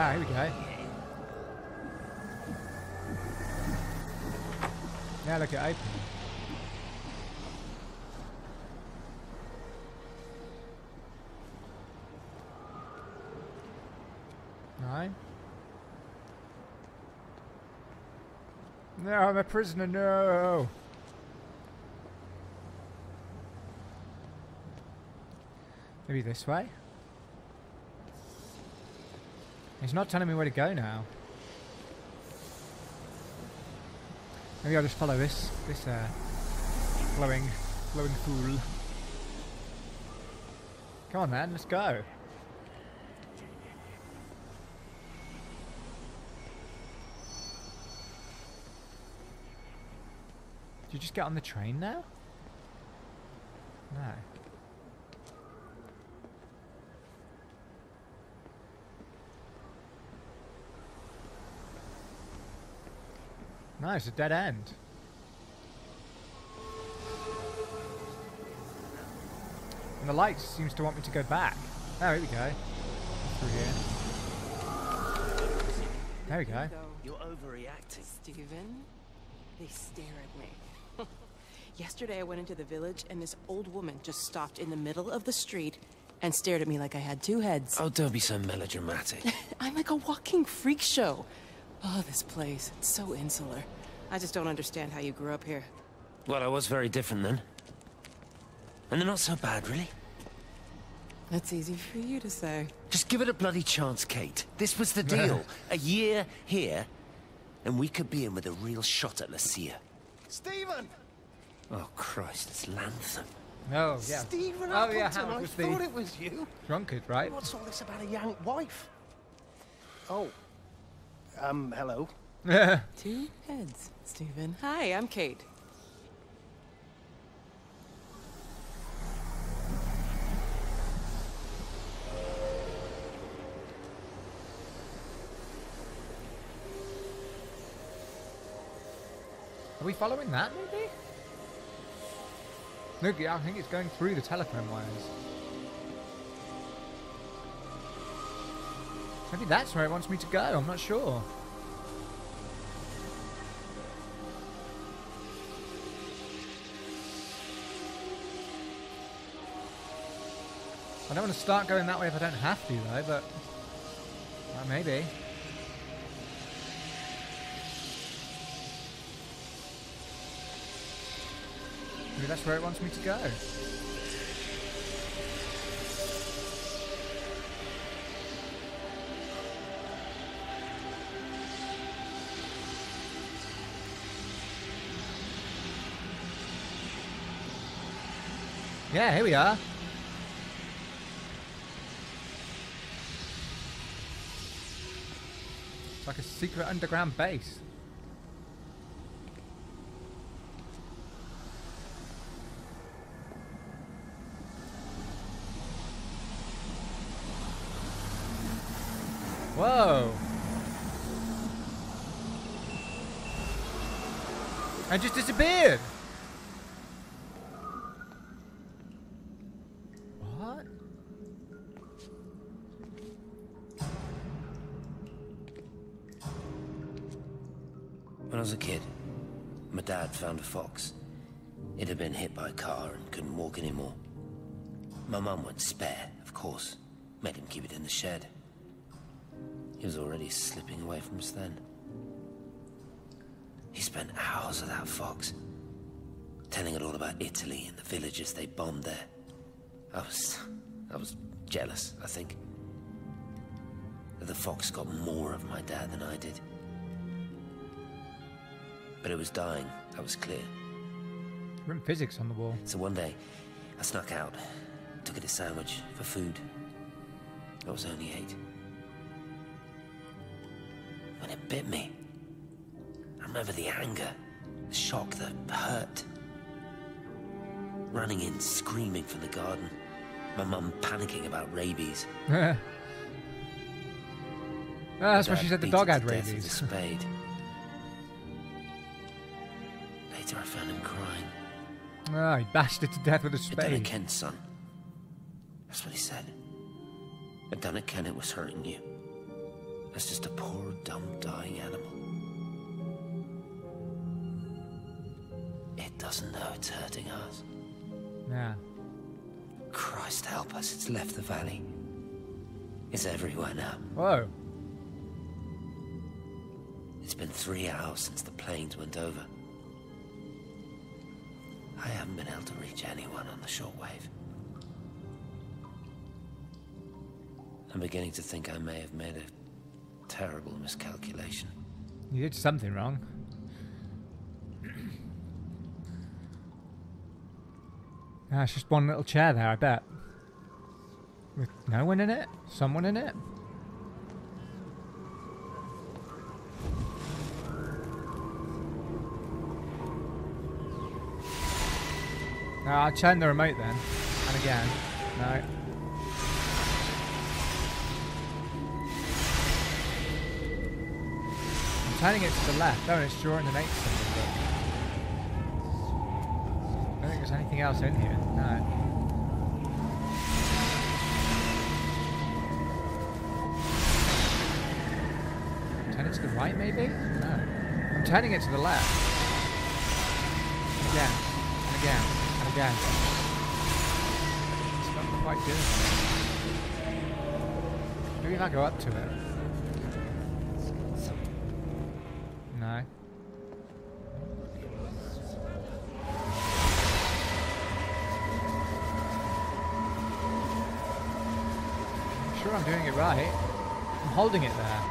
Ah, here we go. Yeah, look, it open. No. No, I'm a prisoner, no! Maybe this way? He's not telling me where to go now. Maybe I'll just follow this glowing fool. Come on, man, let's go. Did you just get on the train now? No. No, it's a dead end. And the light seems to want me to go back. Oh, here we go. Through here. There we go. You're overreacting. Stephen, they stare at me. Yesterday I went into the village and this old woman just stopped in the middle of the street and stared at me like I had two heads. Oh, don't be so melodramatic. I'm like a walking freak show. Oh, this place, it's so insular. I just don't understand how you grew up here. Well, I was very different then. And they're not so bad, really. That's easy for you to say. Just give it a bloody chance, Kate. This was the deal. A year here, and we could be in with a real shot at Lucia. Stephen! Oh, Christ, it's Lantham. Oh, yeah. Stephen Oh, yeah, Appleton, Howard I was thought the it was you. drunkard, right? What's all this about a young wife? Oh. Hello. Two heads, Stephen. Hi, I'm Kate. Are we following that, maybe? Look, yeah, I think it's going through the telephone wires. Maybe that's where it wants me to go, I'm not sure. I don't want to start going that way if I don't have to, though, but... well, maybe. Maybe that's where it wants me to go. Yeah, here we are. It's like a secret underground base. Whoa! I just disappeared! What? When I was a kid, my dad found a fox. It had been hit by a car and couldn't walk anymore. My mum went spare, of course. Made him keep it in the shed. He was already slipping away from us then. He spent hours with that fox, telling it all about Italy and the villages they bombed there. I was jealous, I think. That the fox got more of my dad than I did. But it was dying, that was clear. Written physics on the wall. So one day, I snuck out, took it a sandwich for food. I was only 8. When it bit me, I remember the anger, the shock, the hurt. Running in, screaming from the garden. My mum panicking about rabies. That's why she said the dog had Beat it to death with a rabies. spade. Later I found him crying. Oh, he bashed it to death with a I'd done it, spade. Ken, son. That's what he said. I'd done it, Ken, it was hurting you. as just a poor, dumb, dying animal. It doesn't know it's hurting us. Yeah. Christ help us, it's left the valley. It's everywhere now. Whoa. It's been 3 hours since the planes went over. I haven't been able to reach anyone on the shortwave. I'm beginning to think I may have made a terrible miscalculation. You did something wrong. Ah, it's just one little chair there, I bet. With no one in it? Someone in it? No, I'll turn the remote then. And again. No. I'm turning it to the left. Oh, it's drawing an 8 symbol. I don't think there's anything else in here. No. Turn it to the right, maybe? No. I'm turning it to the left. Again. And again. And again. It's not quite doing it. Maybe if I go up to it. No. I'm sure I'm doing it right. I'm holding it there.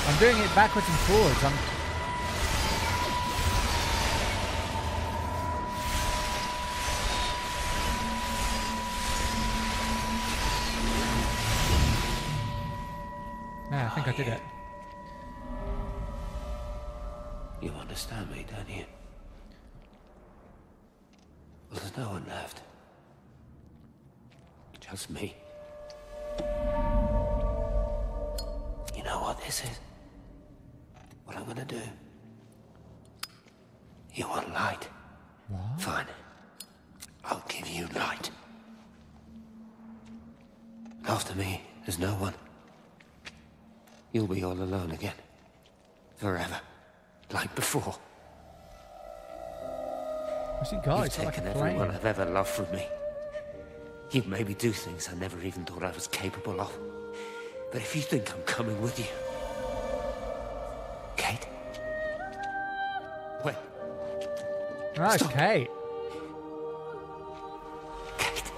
I'm doing it backwards and forwards. Yeah, I think I did it. You understand me, don't you? Well, there's no one left. Just me. You know what this is? What I'm gonna do? You want light? What? Fine. I'll give you light. After me, there's no one. You'll be all alone again. Forever. Like before. What's it got? You've It's like taken a everyone plane. I've ever loved from me. You've made me do things I never even thought I was capable of. But if you think I'm coming with you... Kate? Wait. Oh, it's Stop. Kate. Kate.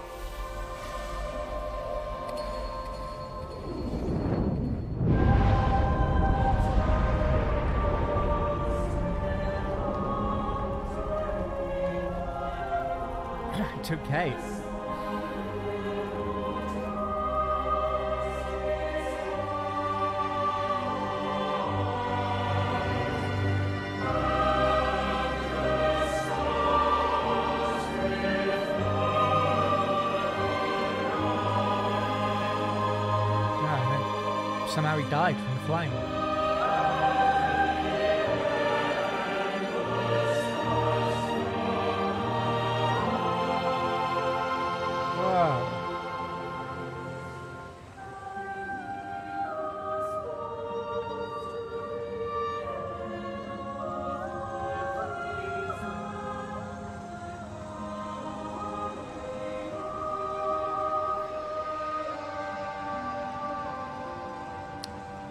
It took Kate. Somehow he died from the flame. Whoa.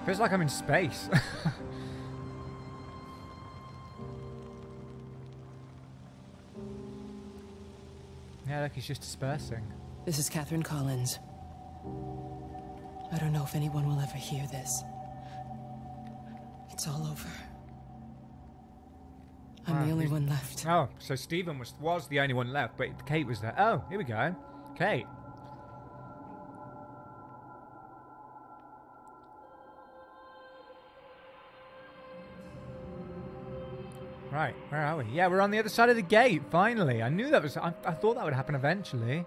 Feels like I'm in space. Yeah, look, he's just dispersing. This is Catherine Collins. I don't know if anyone will ever hear this. It's all over. I'm the only one left. Oh, so Stephen was the only one left, but Kate was there. Oh, here we go. Kate. Right, where are we? Yeah, we're on the other side of the gate, finally. I knew that was... I thought that would happen eventually.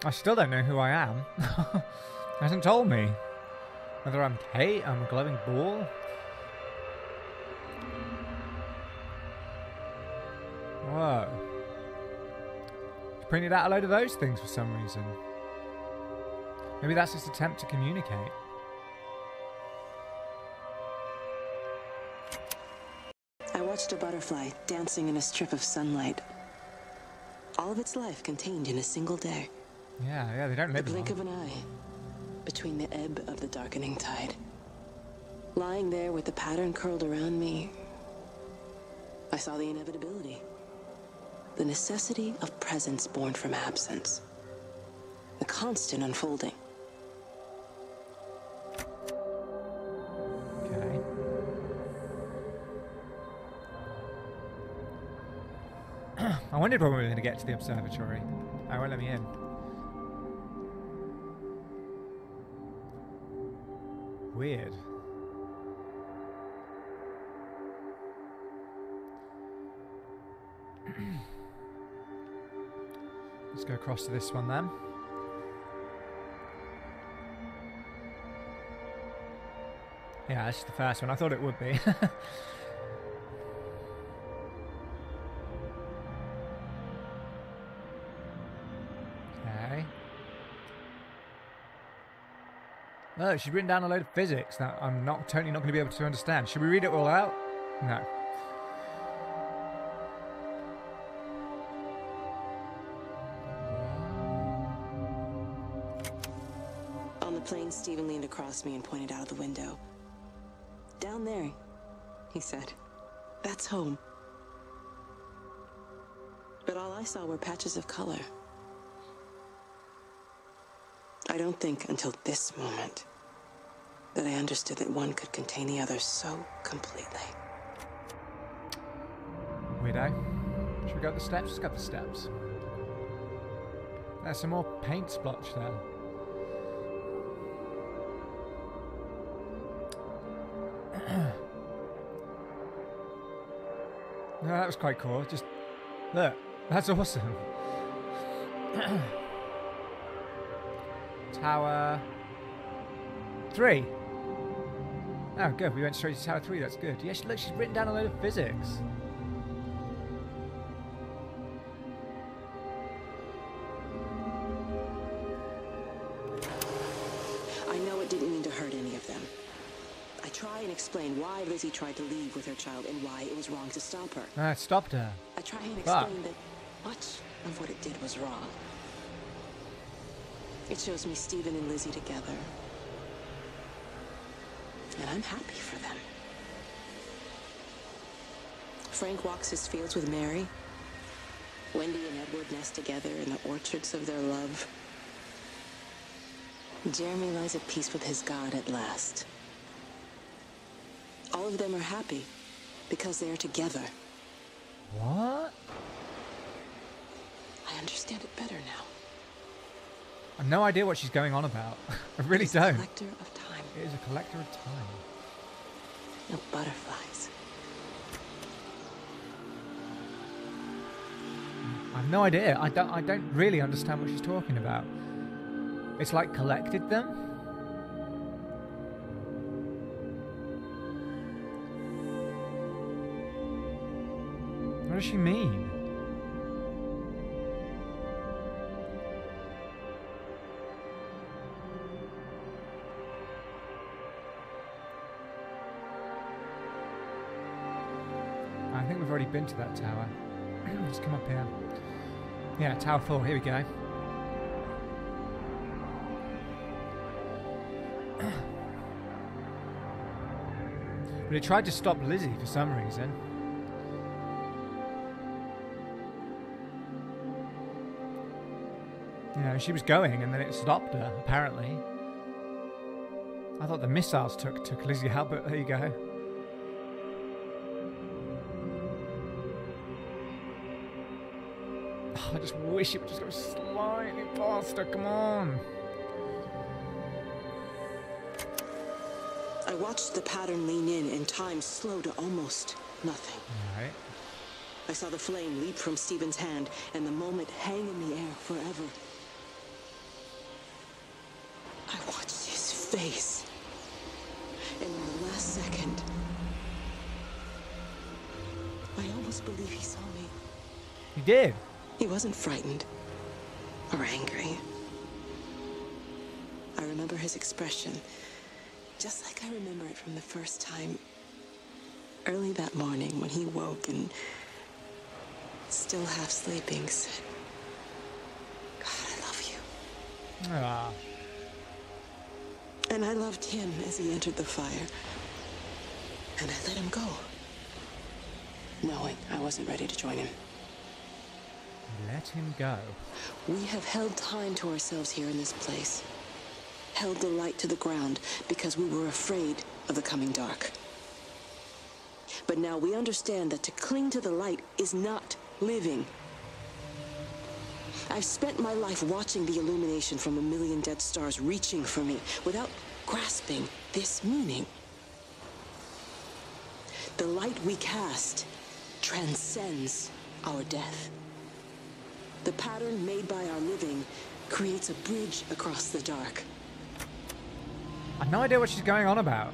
I still don't know who I am. Hasn't told me. Whether I'm Kate, I'm a glowing ball. Whoa. She printed out a load of those things for some reason. Maybe that's just an attempt to communicate. I watched a butterfly dancing in a strip of sunlight. All of its life contained in a single day. Yeah, they don't live The blink long. of an eye, between the ebb of the darkening tide. Lying there with the pattern curled around me, I saw the inevitability. The necessity of presence born from absence. The constant unfolding. Okay. I wondered when we were going to get to the observatory. Oh, won't let me in. Weird. Let's go across to this one then. Yeah, this is the first one. I thought it would be. Okay. Oh, she's written down a load of physics that I'm totally not going to be able to understand. Should we read it all out? No. On the plane, Stephen leaned across me and pointed out of the window. Down there, he said. That's home. But all I saw were patches of color. I don't think until this moment that I understood that one could contain the other so completely. Weirdo. Should we go up the steps? Let's go up the steps. There's some more paint splotch there. No, that was quite cool. Just look, that's awesome. Tower 3. Oh, good. We went straight to Tower 3. That's good. Yeah, look, she's written down a load of physics. I know it didn't mean to hurt any of them. I try and explain why Lizzie tried to leave with her child and why it was wrong to stop her. No, it stopped her. I try and explain that much of what it did was wrong. It shows me Stephen and Lizzie together. And I'm happy for them. Frank walks his fields with Mary. Wendy and Edward nest together in the orchards of their love. Jeremy lies at peace with his God at last. All of them are happy because they are together. What? I understand it better now. I've no idea what she's going on about. I really It's a don't. collector of time. It is a collector of time. No butterflies. I have no idea. I don't really understand what she's talking about. It's like collected them? What does she mean? I think we've already been to that tower. Let's come up here. Yeah, Tower 4, here we go. But it tried to stop Lizzie for some reason. You know, she was going and then it stopped her, apparently. I thought the missiles took Lizzie out, but there you go. I just wish it would just go slightly faster, come on. I watched the pattern lean in and time slow to almost nothing. Alright. I saw the flame leap from Stephen's hand and the moment hang in the air forever. face. And in the last second, I almost believe he saw me. He did. He wasn't frightened or angry. I remember his expression, just like I remember it from the first time. Early that morning when he woke and, still half sleeping, said, "God, I love you." Ah. And I loved him as he entered the fire. And I let him go, knowing I wasn't ready to join him. Let him go. We have held time to ourselves here in this place. Held the light to the ground because we were afraid of the coming dark. But now we understand that to cling to the light is not living. I've spent my life watching the illumination from a million dead stars reaching for me without grasping this meaning. The light we cast transcends our death. The pattern made by our living creates a bridge across the dark. I've no idea what she's going on about.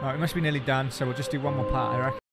Right, we must be nearly done, so we'll just do one more part, I reckon.